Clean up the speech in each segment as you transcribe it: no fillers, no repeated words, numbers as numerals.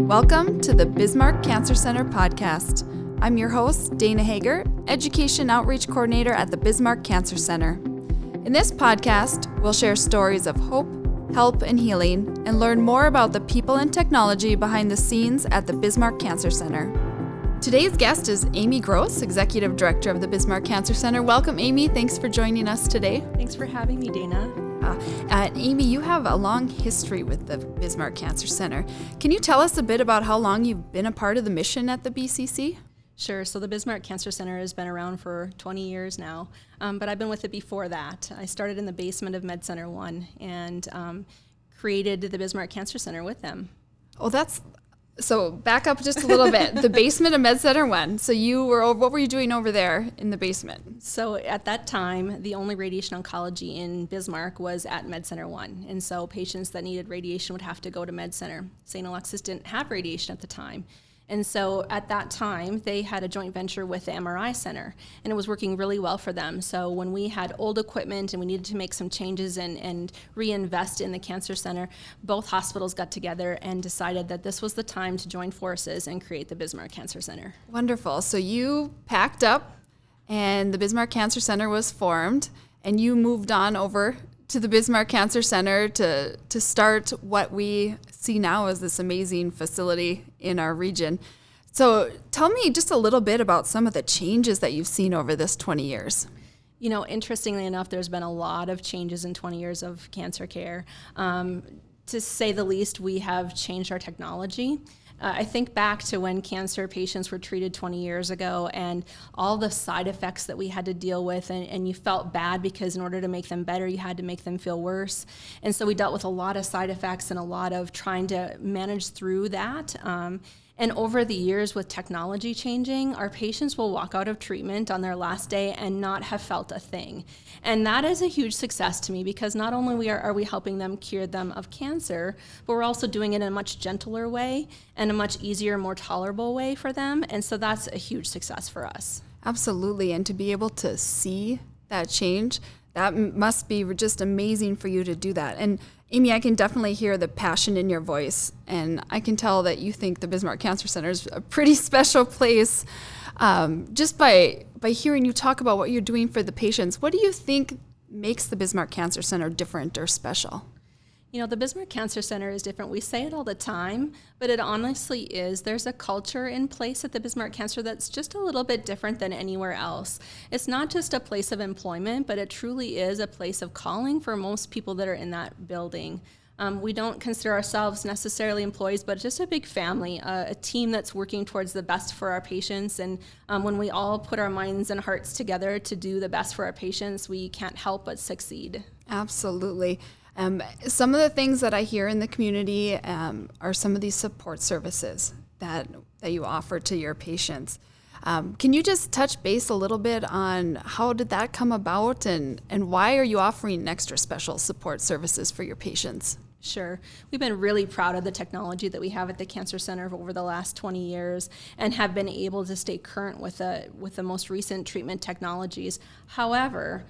Welcome to the Bismarck Cancer Center podcast. I'm your host, Dana Hager, Education Outreach Coordinator at the Bismarck Cancer Center. In this podcast, we'll share stories of hope, help, and healing, and learn more about the people and technology behind the scenes at the Bismarck Cancer Center. Today's guest is Amy Gross, Executive Director of the Bismarck Cancer Center. Welcome, Amy. Thanks for joining us today. Thanks for having me, Dana. Amy, you have a long history with the Bismarck Cancer Center. Can you tell us a bit about how long you've been a part of the mission at the BCC? Sure. So the Bismarck Cancer Center has been around for 20 years now, but I've been with it before that. I started in the basement of Med Center 1 and created the Bismarck Cancer Center with them. So back up just a little bit. The basement of Med Center 1. So what were you doing over there in the basement? So at that time, the only radiation oncology in Bismarck was at Med Center 1. And so patients that needed radiation would have to go to Med Center. St. Alexis didn't have radiation at the time. And so at that time, they had a joint venture with the MRI Center, and it was working really well for them. So when we had old equipment and we needed to make some changes and reinvest in the cancer center, both hospitals got together and decided that this was the time to join forces and create the Bismarck Cancer Center. Wonderful. So you packed up, and the Bismarck Cancer Center was formed, and you moved on over to the Bismarck Cancer Center to start what we see now as this amazing facility in our region. So tell me just a little bit about some of the changes that you've seen over this 20 years. You know, interestingly enough, there's been a lot of changes in 20 years of cancer care. To say the least, we have changed our technology. I think back to when cancer patients were treated 20 years ago and all the side effects that we had to deal with, and you felt bad because in order to make them better, you had to make them feel worse. And so we dealt with a lot of side effects and a lot of trying to manage through that. And over the years with technology changing, our patients will walk out of treatment on their last day and not have felt a thing. And that is a huge success to me because not only are we helping them cure them of cancer, but we're also doing it in a much gentler way and a much easier, more tolerable way for them. And so that's a huge success for us. Absolutely. And to be able to see that change, that must be just amazing for you to do that. And Amy, I can definitely hear the passion in your voice, and I can tell that you think the Bismarck Cancer Center is a pretty special place. Just by hearing you talk about what you're doing for the patients, what do you think makes the Bismarck Cancer Center different or special? You know, the Bismarck Cancer Center is different. We say it all the time, but it honestly is. There's a culture in place at the Bismarck Cancer that's just a little bit different than anywhere else. It's not just a place of employment, but it truly is a place of calling for most people that are in that building. We don't consider ourselves necessarily employees, but just a big family, a team that's working towards the best for our patients. And when we all put our minds and hearts together to do the best for our patients, we can't help but succeed. Absolutely. Some of the things that I hear in the community are some of these support services that you offer to your patients. Can you just touch base a little bit on how did that come about and why are you offering extra special support services for your patients? Sure. We've been really proud of the technology that we have at the Cancer Center over the last 20 years and have been able to stay current with the most recent treatment technologies. However,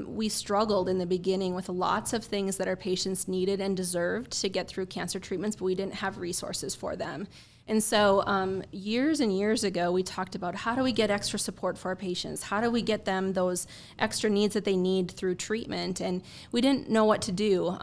we struggled in the beginning with lots of things that our patients needed and deserved to get through cancer treatments, but we didn't have resources for them. And so years and years ago, we talked about how do we get extra support for our patients? How do we get them those extra needs that they need through treatment? And we didn't know what to do.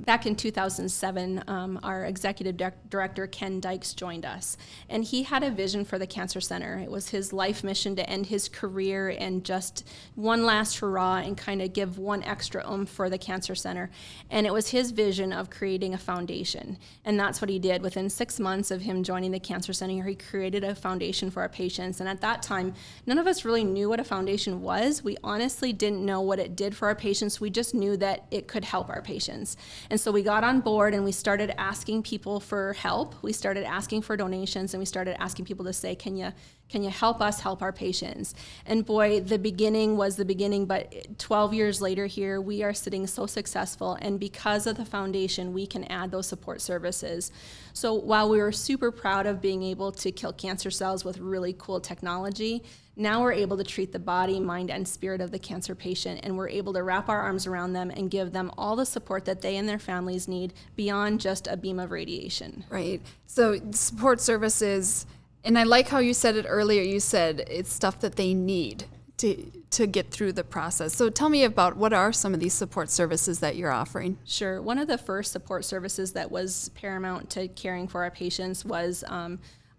Back in 2007, our executive director, Ken Dykes, joined us. And he had a vision for the Cancer Center. It was his life mission to end his career and just one last hurrah and kind of give one extra oomph for the Cancer Center. And it was his vision of creating a foundation. And that's what he did. Within 6 months of him joining the Cancer Center, he created a foundation for our patients. And at that time, none of us really knew what a foundation was. We honestly didn't know what it did for our patients. We just knew that it could help our patients. And so we got on board and we started asking people for help. We started asking for donations and we started asking people to say, can Can you help us help our patients? And boy, the beginning was the beginning, but 12 years later here, we are sitting so successful. And because of the foundation, we can add those support services. So while we were super proud of being able to kill cancer cells with really cool technology, now we're able to treat the body, mind, and spirit of the cancer patient, and we're able to wrap our arms around them and give them all the support that they and their families need beyond just a beam of radiation. Right. So support services, and I like how you said it earlier. You said it's stuff that they need to get through the process. So tell me about what are some of these support services that you're offering? Sure. One of the first support services that was paramount to caring for our patients was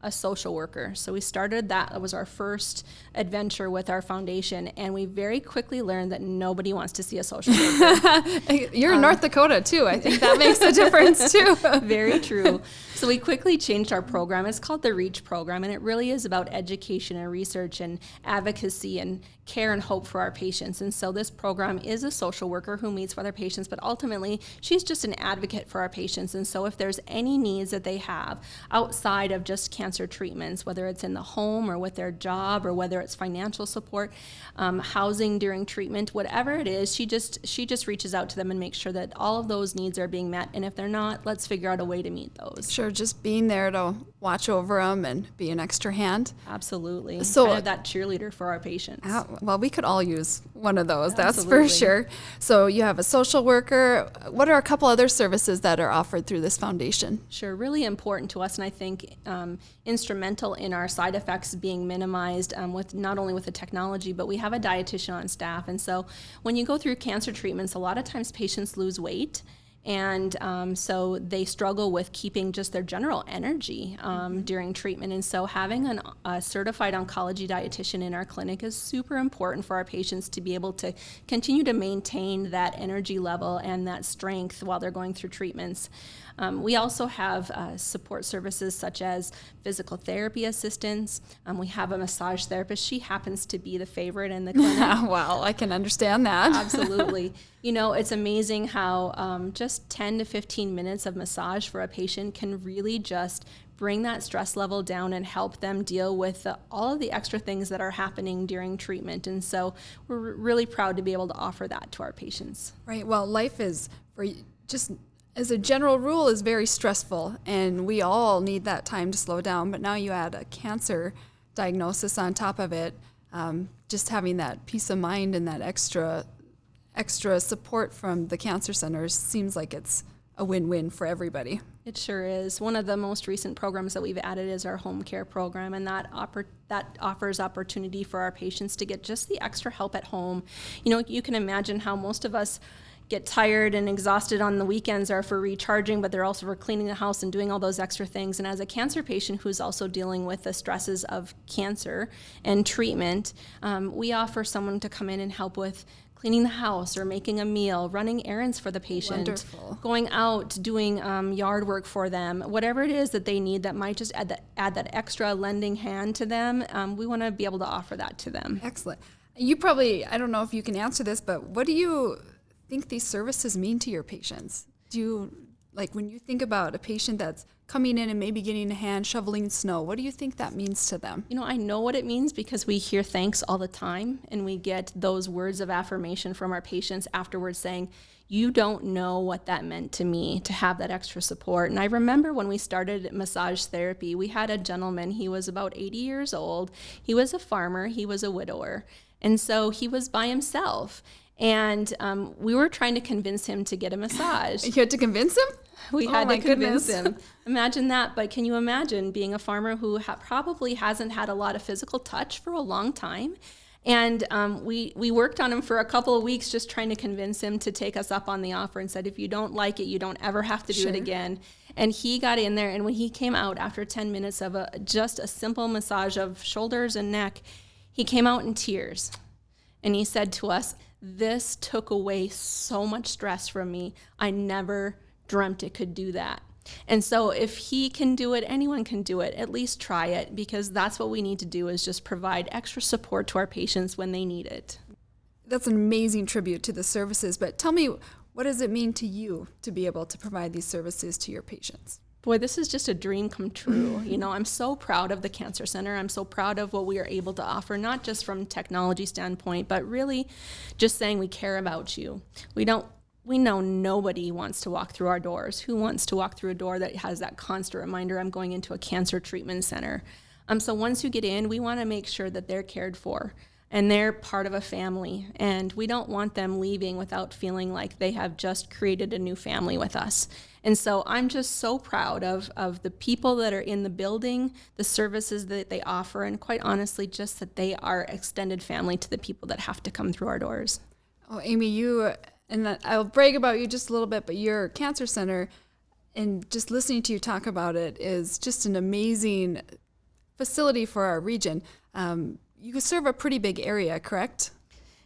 a social worker. So we started that was our first adventure with our foundation, and we very quickly learned that nobody wants to see a social worker. You're in North Dakota too. I think that makes a difference too. Very true. So we quickly changed our program. It's called the REACH program, and it really is about education and research and advocacy and care and hope for our patients. And so this program is a social worker who meets with our patients, but ultimately she's just an advocate for our patients. And so if there's any needs that they have outside of just cancer treatments, whether it's in the home or with their job or whether it's financial support, housing during treatment, whatever it is, she just reaches out to them and makes sure that all of those needs are being met. And if they're not, let's figure out a way to meet those. Sure, just being there to watch over them and be an extra hand. Absolutely. So kind of that cheerleader for our patients. Well, we could all use one of those, Absolutely. That's for sure. So you have a social worker. What are a couple other services that are offered through this foundation? Sure, really important to us, and I think instrumental in our side effects being minimized with not only with the technology, but we have a dietitian on staff. And so when you go through cancer treatments, a lot of times patients lose weight. And so they struggle with keeping just their general energy during treatment. And so having a certified oncology dietitian in our clinic is super important for our patients to be able to continue to maintain that energy level and that strength while they're going through treatments. We also have support services such as physical therapy assistance. We have a massage therapist. She happens to be the favorite in the clinic. Well, I can understand that. Absolutely. You know, it's amazing how just 10 to 15 minutes of massage for a patient can really just bring that stress level down and help them deal with all of the extra things that are happening during treatment. And so we're really proud to be able to offer that to our patients. Right. Well, life is, just as a general rule, is very stressful, and we all need that time to slow down. But now you add a cancer diagnosis on top of it, just having that peace of mind and that extra support from the cancer centers seems like it's a win-win for everybody. It sure is. One of the most recent programs that we've added is our home care program, and that offers opportunity for our patients to get just the extra help at home. You know, you can imagine how most of us get tired and exhausted on the weekends are for recharging, but they're also for cleaning the house and doing all those extra things. And as a cancer patient who's also dealing with the stresses of cancer and treatment, we offer someone to come in and help with cleaning the house or making a meal, running errands for the patient, Wonderful. Going out, doing yard work for them, whatever it is that they need that might just add that extra lending hand to them. We want to be able to offer that to them. Excellent. You probably, I don't know if you can answer this, but what do you think these services mean to your patients? Do you, like when you think about a patient that's coming in and maybe getting a hand shoveling snow, what do you think that means to them? You know, I know what it means because we hear thanks all the time, and we get those words of affirmation from our patients afterwards saying, you don't know what that meant to me to have that extra support. And I remember when we started massage therapy, we had a gentleman, he was about 80 years old. He was a farmer, he was a widower. And so he was by himself. And we were trying to convince him to get a massage. You had to convince him? We had to convince him. Imagine that. But can you imagine being a farmer who probably hasn't had a lot of physical touch for a long time? And we worked on him for a couple of weeks just trying to convince him to take us up on the offer and said, if you don't like it, you don't ever have to do it again. And he got in there. And when he came out after 10 minutes of just a simple massage of shoulders and neck, he came out in tears. And he said to us, this took away so much stress from me. I never dreamt it could do that. And so if he can do it, anyone can do it. At least try it, because that's what we need to do, is just provide extra support to our patients when they need it. That's an amazing tribute to the services, but tell me, what does it mean to you to be able to provide these services to your patients? Boy, this is just a dream come true. I'm so proud of the Cancer Center. I'm so proud of what we are able to offer, not just from technology standpoint, but really just saying we care about you. We know nobody wants to walk through our doors. Who wants to walk through a door that has that constant reminder, I'm going into a cancer treatment center? So once you get in, we want to make sure that they're cared for and they're part of a family. And we don't want them leaving without feeling like they have just created a new family with us. And so I'm just so proud of the people that are in the building, the services that they offer, and quite honestly, just that they are extended family to the people that have to come through our doors. Oh, Amy, and I'll brag about you just a little bit, but your cancer center, and just listening to you talk about it, is just an amazing facility for our region. You serve a pretty big area, correct?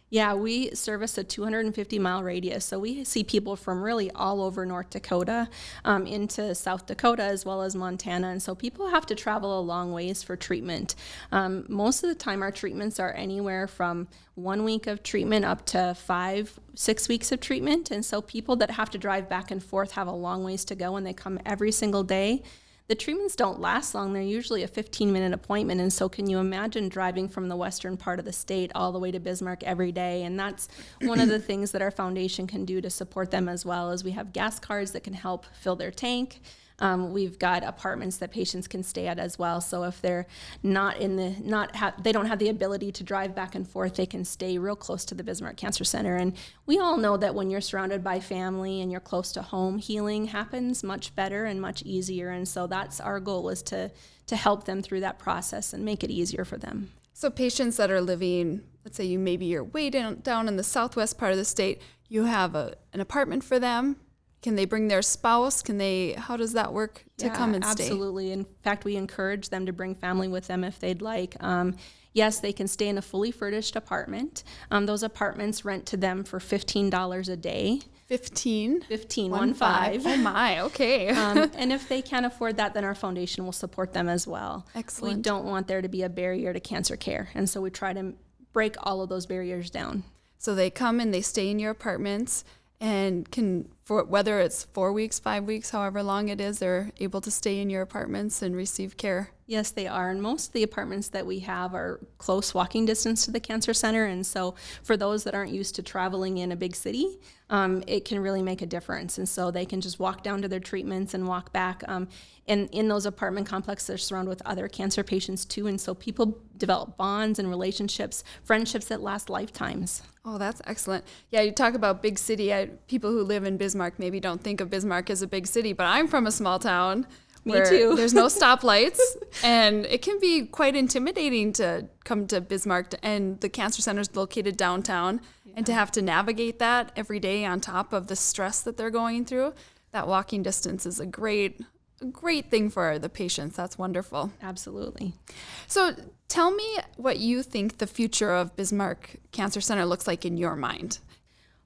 Yeah, we service a 250-mile radius, so we see people from really all over North Dakota into South Dakota as well as Montana, and so people have to travel a long ways for treatment. Most of the time our treatments are anywhere from 1 week of treatment up to 5-6 weeks of treatment, and so people that have to drive back and forth have a long ways to go, and they come every single day. The treatments don't last long. They're usually a 15-minute appointment, and so can you imagine driving from the western part of the state all the way to Bismarck every day? And that's one of the things that our foundation can do to support them as well, is we have gas cards that can help fill their tank. We've got apartments that patients can stay at as well. So if they're they don't have the ability to drive back and forth, they can stay real close to the Bismarck Cancer Center. And we all know that when you're surrounded by family and you're close to home, healing happens much better and much easier. And so that's our goal, is to help them through that process and make it easier for them. So patients that are living, let's say you're way down in the southwest part of the state, you have an apartment for them. Can they bring their spouse? How does that work to come and stay? Absolutely. In fact, we encourage them to bring family with them if they'd like. Yes, they can stay in a fully furnished apartment. Those apartments rent to them for $15 a day. 15? 15. Oh my, okay. And if they can't afford that, then our foundation will support them as well. Excellent. We don't want there to be a barrier to cancer care. And so we try to break all of those barriers down. So they come and they stay in your apartments, and whether it's 4 weeks, 5 weeks, however long it is, they're able to stay in your apartments and receive care. Yes, they are. And most of the apartments that we have are close walking distance to the cancer center. And so for those that aren't used to traveling in a big city, it can really make a difference. And so they can just walk down to their treatments and walk back. And in those apartment complexes, they're surrounded with other cancer patients too. And so people develop bonds and relationships, friendships that last lifetimes. Oh, that's excellent. Yeah, you talk about big city. People who live in Bismarck maybe don't think of Bismarck as a big city, but I'm from a small town. Me too. There's no stoplights, and it can be quite intimidating to come to Bismarck, and the cancer center is located downtown, and to have to navigate that every day on top of the stress that they're going through. That walking distance is a great thing for the patients. That's wonderful. Absolutely. So tell me what you think the future of Bismarck Cancer Center looks like in your mind.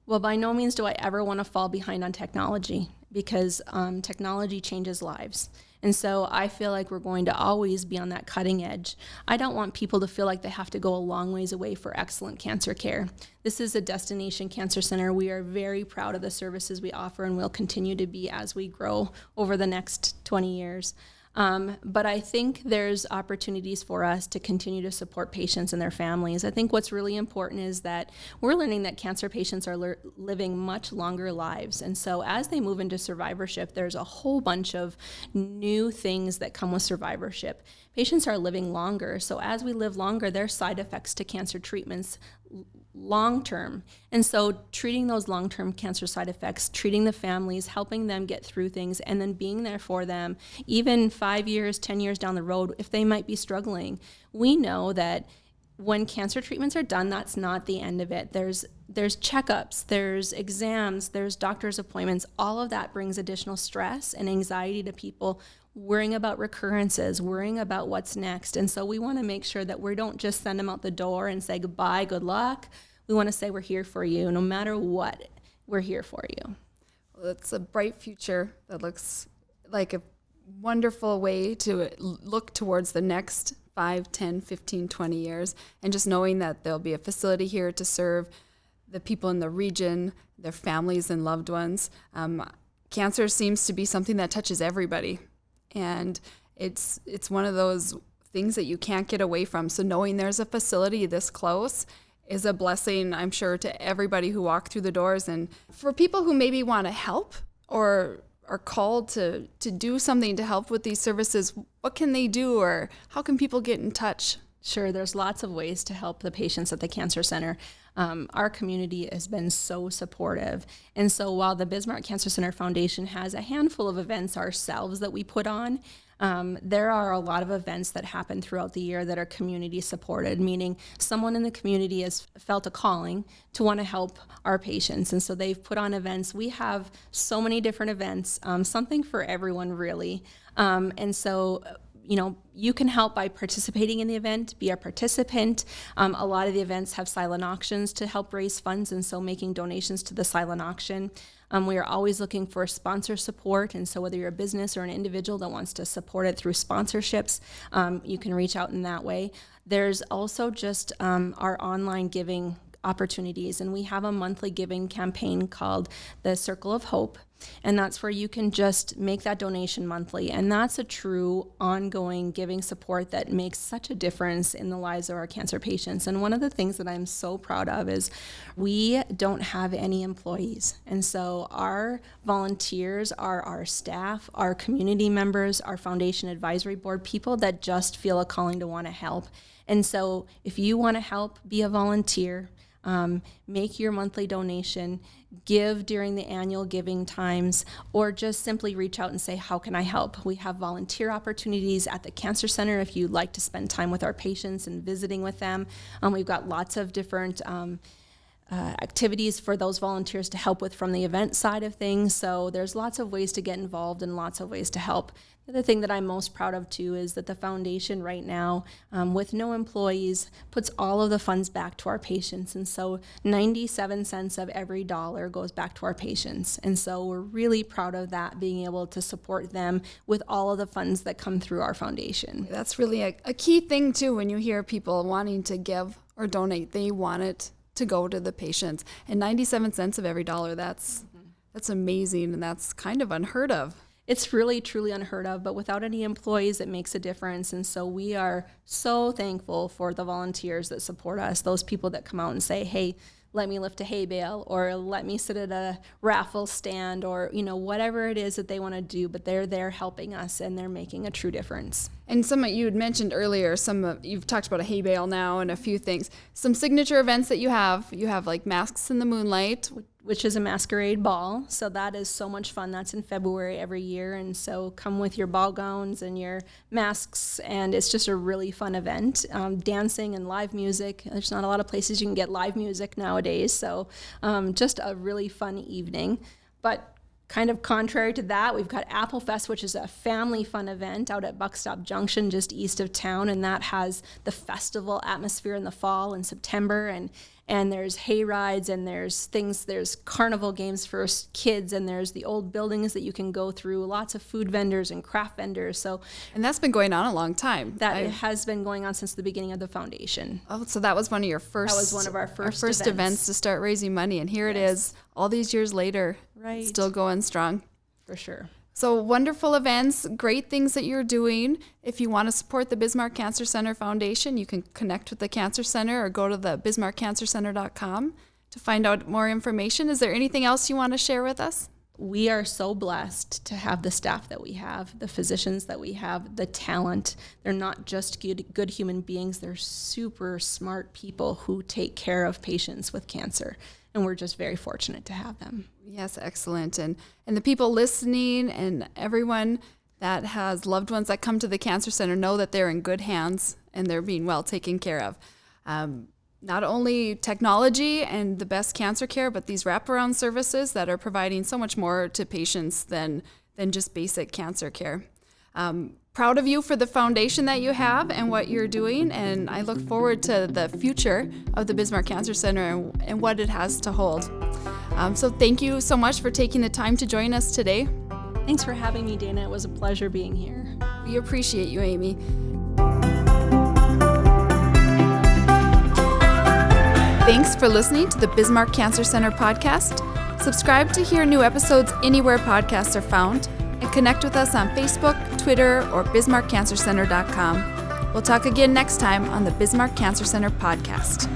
Well, by no means do I ever want to fall behind on technology, because technology changes lives. And so I feel like we're going to always be on that cutting edge. I don't want people to feel like they have to go a long ways away for excellent cancer care. This is a destination cancer center. We are very proud of the services we offer, and will continue to be as we grow over the next 20 years. But I think there's opportunities for us to continue to support patients and their families. I think what's really important is that we're learning that cancer patients are living much longer lives. And so as they move into survivorship, there's a whole bunch of new things that come with survivorship. Patients are living longer. So as we live longer, there are side effects to cancer treatments long-term. And so treating those long-term cancer side effects, treating the families, helping them get through things, and then being there for them, even 5 years, 10 years down the road, if they might be struggling. We know that when cancer treatments are done, that's not the end of it. There's checkups, there's exams, there's doctor's appointments. All of that brings additional stress and anxiety to people, worrying about recurrences, worrying about what's next. And so we want to make sure that we don't just send them out the door and say goodbye, good luck. We want to say we're here for you. No matter what, we're here for you. Well, it's a bright future that looks like a wonderful way to look towards the next 5, 10, 15, 20 years. And just knowing that there'll be a facility here to serve the people in the region, their families and loved ones. Cancer seems to be something that touches everybody. and it's one of those things that you can't get away from. So knowing there's a facility this close is a blessing, I'm sure, to everybody who walked through the doors. And for people who maybe want to help or are called to do something to help with these services, what can they do, or how can people get in touch? Sure, there's lots of ways to help the patients at the Cancer Center. Our community has been so supportive. And so while the Bismarck Cancer Center Foundation has a handful of events ourselves that we put on, there are a lot of events that happen throughout the year that are community supported, meaning someone in the community has felt a calling to want to help our patients. And so they've put on events. We have so many different events, something for everyone really. And so you can help by participating in the event, be a participant. A lot of the events have silent auctions to help raise funds, and so making donations to the silent auction. We are always looking for sponsor support, and so whether you're a business or an individual that wants to support it through sponsorships, you can reach out in that way. There's also just our online giving opportunities, and we have a monthly giving campaign called the Circle of Hope, and that's where you can just make that donation monthly, and that's a true ongoing giving support that makes such a difference in the lives of our cancer patients. And one of the things that I'm so proud of is we don't have any employees, and so our volunteers are our staff, our community members, our foundation advisory board, people that just feel a calling to want to help. And so if you want to help, be a volunteer, make your monthly donation, give during the annual giving times, or just simply reach out and say, how can I help? We have volunteer opportunities at the Cancer Center if you'd like to spend time with our patients and visiting with them. We've got lots of different activities for those volunteers to help with from the event side of things. So there's lots of ways to get involved and lots of ways to help. The other thing that I'm most proud of too is that the foundation right now, with no employees, puts all of the funds back to our patients. And so 97 cents of every dollar goes back to our patients. And so we're really proud of that, being able to support them with all of the funds that come through our foundation. That's really a key thing too when you hear people wanting to give or donate. They want it to go to the patients. And 97 cents of every dollar, that's amazing, and that's kind of unheard of. It's really, truly unheard of, but without any employees, it makes a difference. And so we are so thankful for the volunteers that support us, those people that come out and say, hey, let me lift a hay bale, or let me sit at a raffle stand, or whatever it is that they want to do, but they're there helping us, and they're making a true difference. And some you had mentioned earlier, you've talked about a hay bale now and a few things. Some signature events that you have like Masks in the Moonlight, which is a masquerade ball. So that is so much fun. That's in February every year. And so come with your ball gowns and your masks, and it's just a really fun event. Dancing and live music. There's not a lot of places you can get live music nowadays. So just a really fun evening. But kind of contrary to that, we've got Apple Fest, which is a family fun event out at Buckstop Junction, just east of town, and that has the festival atmosphere in the fall in September, and there's hay rides, and there's carnival games for kids, and there's the old buildings that you can go through, lots of food vendors and craft vendors. And that's been going on a long time. It has been going on since the beginning of the foundation. Oh, so that was one of your first. That was one of our first events to start raising money, and here it is, all these years later, right, still going strong. For sure. So wonderful events, great things that you're doing. If you want to support the Bismarck Cancer Center Foundation, you can connect with the Cancer Center or go to the bismarckcancercenter.com to find out more information. Is there anything else you want to share with us? We are so blessed to have the staff that we have, the physicians that we have, the talent. They're not just good human beings, they're super smart people who take care of patients with cancer. And we're just very fortunate to have them. Yes, excellent. And the people listening and everyone that has loved ones that come to the Cancer Center know that they're in good hands and they're being well taken care of. Not only technology and the best cancer care, but these wraparound services that are providing so much more to patients than just basic cancer care. Proud of you for the foundation that you have and what you're doing, and I look forward to the future of the Bismarck Cancer Center and what it has to hold. So thank you so much for taking the time to join us today. Thanks for having me, Dana. It was a pleasure being here. We appreciate you, Amy. Thanks for listening to the Bismarck Cancer Center podcast. Subscribe to hear new episodes anywhere podcasts are found, and connect with us on Facebook, Twitter or bismarckcancercenter.com. We'll talk again next time on the Bismarck Cancer Center podcast.